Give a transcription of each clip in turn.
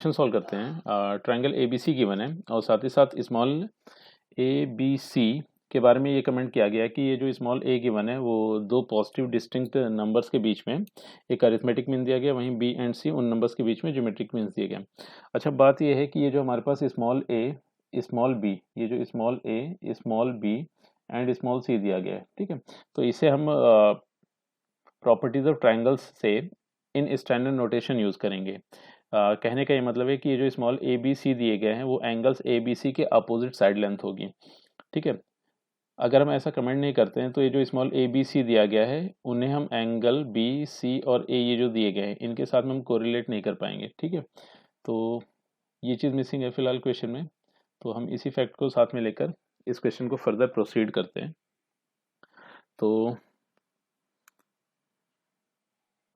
Solve करते हैं। Triangle A B C given है और साथ ही साथ स्मॉल ए बी सी के बारे में ये कमेंट किया गया है कि ये जो स्मॉल ए गिवन है वो दो पॉजिटिव डिस्टिंक्ट नंबर्स के बीच में एक अरिथमेटिक मीन दिया गया, वहीं बी एंड सी उन नंबर्स के बीच में ज्योमेट्रिक मीन्स दिए गए। अच्छा, बात ये है कि ये जो हमारे पास स्मॉल ए स्मॉल बी, ये जो small a small b and small c दिया गया है, ठीक है, तो इसे हम प्रॉपर्टीज ऑफ ट्राइंगल्स से इन स्टैंडर्ड नोटेशन यूज करेंगे। कहने का ये मतलब है कि ये जो स्मॉल ए बी सी दिए गए हैं वो एंगल्स ए बी सी के अपोजिट साइड लेंथ होगी, ठीक है। अगर हम ऐसा कमेंट नहीं करते हैं तो ये जो स्मॉल ए बी सी दिया गया है उन्हें हम एंगल बी सी और ए ये जो दिए गए हैं इनके साथ में हम कोरिलेट नहीं कर पाएंगे, ठीक है। तो ये चीज़ मिसिंग है फिलहाल क्वेश्चन में, तो हम इसी फैक्ट को साथ में लेकर इस क्वेश्चन को फर्दर प्रोसीड करते हैं। तो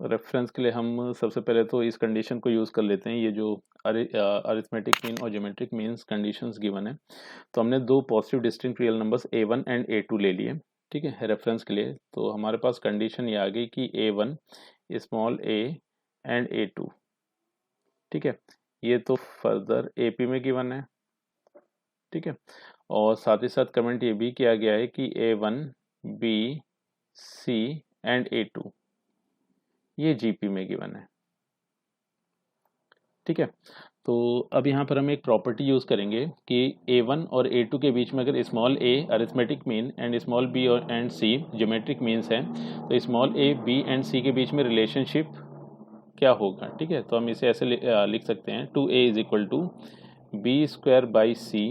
रेफरेंस के लिए हम सबसे पहले तो इस कंडीशन को यूज़ कर लेते हैं, ये जो अरिथमेटिक मीन और ज्योमेट्रिक मीन्स कंडीशंस गिवन है। तो हमने दो positive distinct real numbers a1 and a2 ले लिए, ठीक है, रेफरेंस के लिए। तो हमारे पास कंडीशन ये आ गई कि a1 small a and a2, ठीक है, ये तो फर्दर AP में गिवन है, ठीक है। और साथ ही साथ कमेंट ये भी किया गया है कि a1 b c and a2 ये GP में गिवन है, ठीक है। तो अब यहाँ पर हम एक प्रॉपर्टी यूज़ करेंगे कि a1 और a2 के बीच में अगर small a arithmetic mean and small b और एंड c ज्योमेट्रिक मीन्स हैं तो small a b and c के बीच में रिलेशनशिप क्या होगा, ठीक है। तो हम इसे ऐसे लिख सकते हैं 2a is equal to B square by C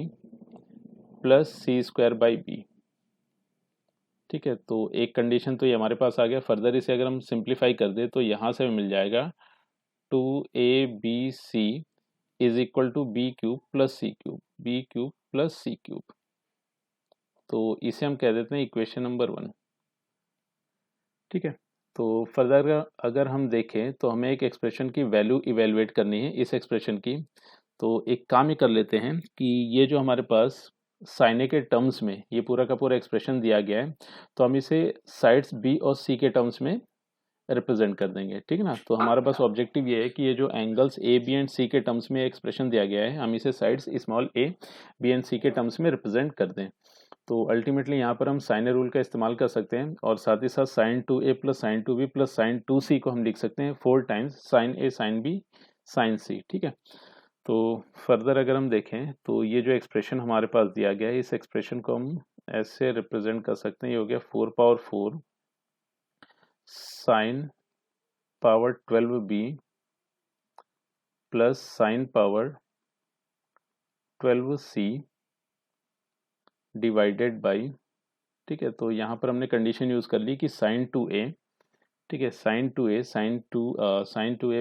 plus C square by B, ठीक है। तो एक कंडीशन तो ये हमारे पास आ गया। फर्दर इसे अगर हम सिंप्लीफाई कर दें तो यहाँ से हमें मिल जाएगा 2abc is equal to B cube plus C cube, B cube plus C cube. तो इसे हम कह देते हैं इक्वेशन नंबर 1, ठीक है। तो फर्दर अगर हम देखें तो हमें एक एक्सप्रेशन की वैल्यू इवेलुएट करनी है इस एक्सप्रेशन की। तो एक काम ये कर लेते हैं कि ये जो हमारे पास साइन ए के टर्म्स में ये पूरा का पूरा एक्सप्रेशन दिया गया है तो हम इसे साइड्स बी और सी के टर्म्स में रिप्रेजेंट कर देंगे, ठीक है ना। तो हमारे पास ऑब्जेक्टिव ये है कि ये जो angles a b and c के टर्म्स में एक्सप्रेशन दिया गया है हम इसे sides small a b and c के टर्म्स में रिप्रेजेंट कर दें। तो अल्टीमेटली यहाँ पर हम साइन ए रूल का इस्तेमाल कर सकते हैं और साथ ही साथ sine 2a plus sine 2b plus sine 2c को हम लिख सकते हैं 4 times sine A sine B sine C, ठीक है। तो फर्दर अगर हम देखें तो ये जो एक्सप्रेशन हमारे पास दिया गया है इस एक्सप्रेशन को हम ऐसे रिप्रेजेंट कर सकते हैं। ये हो गया 4 power 4 sign power 12b plus sine power 12c divided by, ठीक है। तो यहाँ पर हमने कंडीशन यूज कर ली कि साइन 2a, ठीक है, sine two A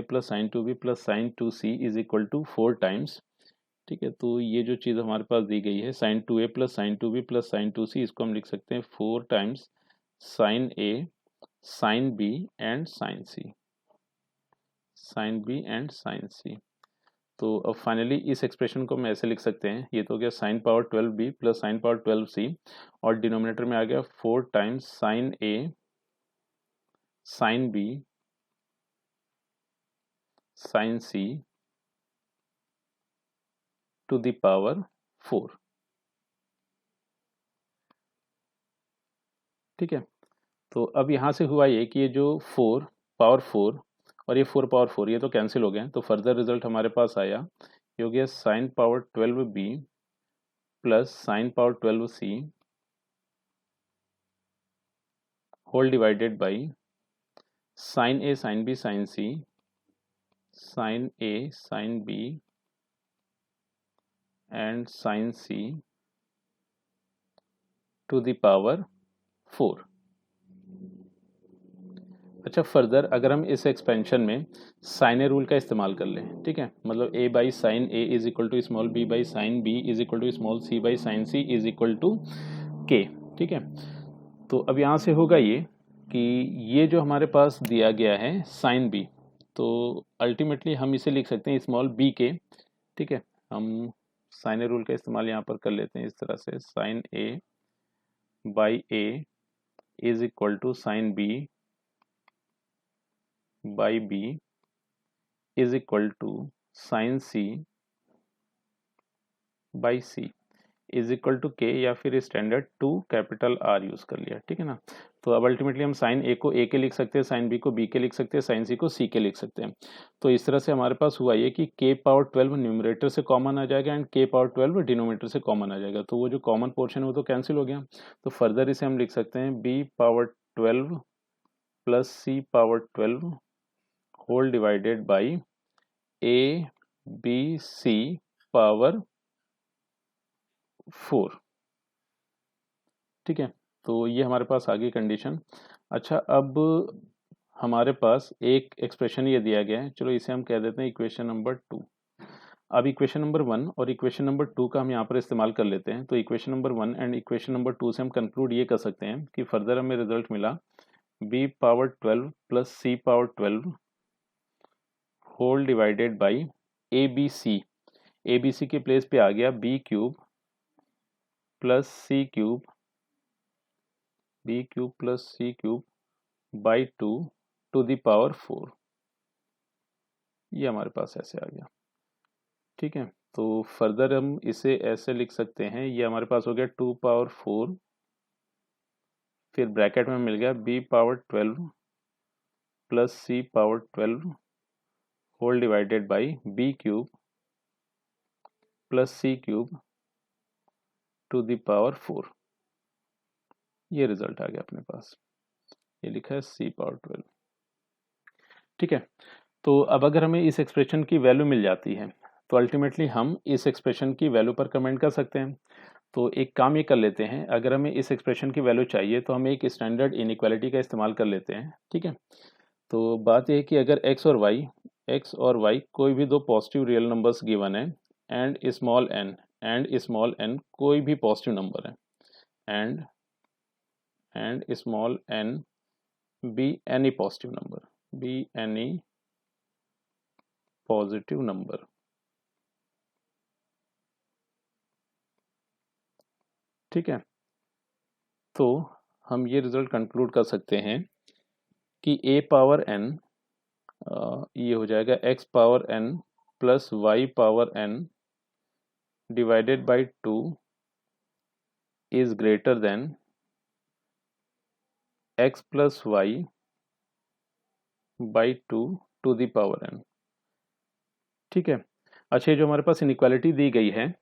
plus sine 2b plus sine 2c is equal to 4 times, ठीक है। तो ये जो चीज़ हमारे पास दी गई है sine 2a plus sine 2b plus sine 2c इसको हम लिख सकते हैं 4 times sine a sine b and sine c, sine b and sine c। तो अब फाइनली इस एक्सप्रेशन को हम ऐसे लिख सकते हैं, ये तो हो गया sine power 12b plus sine power 12c और डिनोमिनेटर में आ गया 4 times sine a sine b sine c to the power 4, ठीक है। तो अब यहाँ से हुआ ये कि ये जो 4 पावर 4 और ये 4 पावर 4 ये तो कैंसिल हो गए, तो फर्दर रिजल्ट हमारे पास आया, ये हो गया sine power 12b plus sine power 12c whole divided by sine A sine B sine C sine A sine B and sine C to the power 4। अच्छा, फर्दर अगर हम इस एक्सपेंशन में साइन ए रूल का इस्तेमाल कर लें, ठीक है, मतलब a by sine A is equal to small b by sine B is equal to small c by sine C is equal to k, ठीक है। तो अब यहाँ से होगा ये कि ये जो हमारे पास दिया गया है साइन b, तो अल्टीमेटली हम इसे लिख सकते हैं स्मॉल b के, ठीक है। हम साइन ए रूल का इस्तेमाल यहाँ पर कर लेते हैं इस तरह से sine a by a is equal to sine b by b is equal to sine C by C is equal to K, या फिर standard to capital R use कर लिया, ठीक है ना। तो अब अल्टीमेटली हम साइन ए को ए के लिख सकते हैं, साइन बी को बी के लिख सकते हैं, साइन सी को सी के लिख सकते हैं। तो इस तरह से हमारे पास हुआ ये कि के पावर 12 न्यूमरेटर से कॉमन आ जाएगा एंड के पावर 12 डिनोमिनेटर से कॉमन आ जाएगा। तो वो जो कॉमन पोर्शन है वो तो कैंसिल हो गया। तो फर्दर इसे हम लिख सकते हैं B power 12 plus C power 12 whole divided by A B C power 4, ठीक है। तो ये हमारे पास आ गई कंडीशन। अच्छा, अब हमारे पास एक एक्सप्रेशन ये दिया गया है, चलो इसे हम कह देते हैं इक्वेशन नंबर 2। अब इक्वेशन नंबर 1 और इक्वेशन नंबर 2 का हम यहाँ पर इस्तेमाल कर लेते हैं। तो equation number 1 and equation number 2 से हम कंक्लूड ये कर सकते हैं कि फर्दर हमें रिजल्ट मिला b power 12 plus c power 12 whole divided by A B C के प्लेस पे आ गया b cube plus C cube plus C cube by 2 to the power 4। ये हमारे पास ऐसे आ गया, ठीक है। तो फर्दर हम इसे ऐसे लिख सकते हैं, ये हमारे पास हो गया 2 पावर 4, फिर ब्रैकेट में मिल गया b power 12 plus c power 12 whole divided by b cube plus C cube to the power 4। ये रिजल्ट आ गया अपने पास, ये लिखा है c पावर 12, ठीक है। तो अब अगर हमें इस एक्सप्रेशन की वैल्यू मिल जाती है तो अल्टीमेटली हम इस एक्सप्रेशन की वैल्यू पर कमेंट कर सकते हैं। तो एक काम ये कर लेते हैं, अगर हमें इस एक्सप्रेशन की वैल्यू चाहिए तो हम एक स्टैंडर्ड इनइक्वालिटी का इस्तेमाल कर लेते हैं, ठीक है। तो बात यह है कि अगर x और y कोई भी दो पॉजिटिव रियल नंबर्स गिवन है एंड स्मॉल n कोई भी पॉजिटिव नंबर है and small n be any positive number, ठीक है। तो हम ये रिजल्ट कंक्लूड कर सकते हैं कि a पावर n ये हो जाएगा x power n plus y power n divided by 2 is greater than x plus Y by 2 to the power n, ठीक है। अच्छा, ये जो हमारे पास इनइक्वालिटी दी गई है,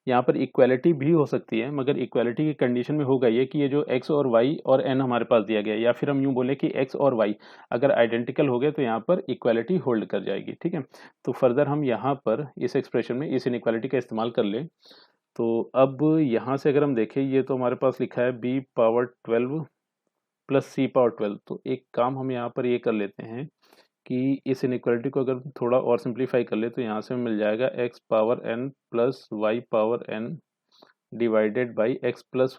यहाँ पर इक्वालिटी भी हो सकती है, मगर इक्वालिटी की कंडीशन में होगा ये कि ये जो x और y और n हमारे पास दिया गया है, या फिर हम यूँ बोले कि x और y अगर आइडेंटिकल हो गए तो यहाँ पर इक्वालिटी होल्ड कर जाएगी, ठीक है। तो फर्दर हम यहाँ पर इस एक्सप्रेशन में इस इनइक्वालिटी का इस्तेमाल कर लें। तो अब यहाँ से अगर हम देखें, ये तो हमारे पास लिखा है b power 12 plus c power 12। तो एक काम हम यहाँ पर ये कर लेते हैं कि इस इनइक्वालिटी को अगर थोड़ा और सिंप्लीफाई कर ले तो यहाँ से मिल जाएगा x power n plus y power n divided by x plus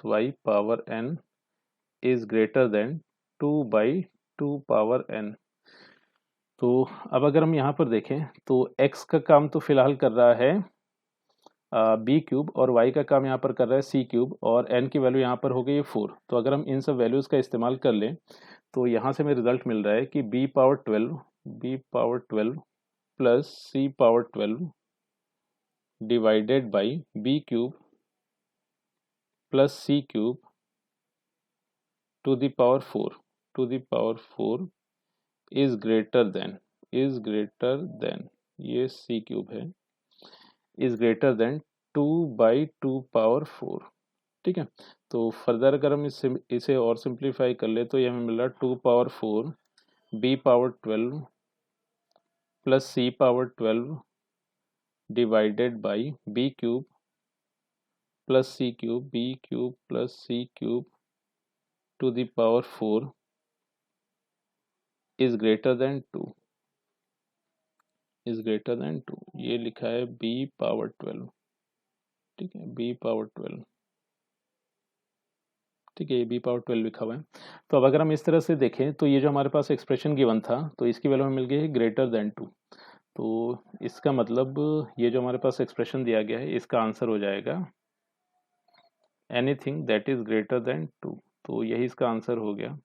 Y power n is greater than 2 by 2 power n। तो अब अगर हम यहाँ पर देखें तो x का काम तो फिलहाल कर रहा है बी क्यूब और y का काम यहाँ पर कर रहा है सी क्यूब, और n की वैल्यू यहाँ पर हो गई है 4। तो अगर हम इन सब वैल्यूज़ का इस्तेमाल कर लें तो यहाँ से हमें रिजल्ट मिल रहा है कि b power 12 plus c power 12 divided by b cube plus c cube to the power 4 is greater then ये c क्यूब है, is greater than 2 by 2 power 4, ठीक है। तो फर्दर अगर हम इसे और सिंप्लीफाई कर ले तो ये हमें मिल रहा है 2 power 4 b power 12 plus c power 12 divided by b cube plus c cube plus c cube to the power 4 is greater than 2 ये लिखा है b पावर 12, ठीक है, b पावर 12, ठीक है, ये b पावर 12 लिखा हुआ है। तो अब अगर हम इस तरह से देखें तो ये जो हमारे पास एक्सप्रेशन गिवन था तो इसकी वैल्यू हमें मिल गई है ग्रेटर देन 2। तो इसका मतलब ये जो हमारे पास एक्सप्रेशन दिया गया है इसका आंसर हो जाएगा anything that is greater than 2। तो यही इसका आंसर हो गया।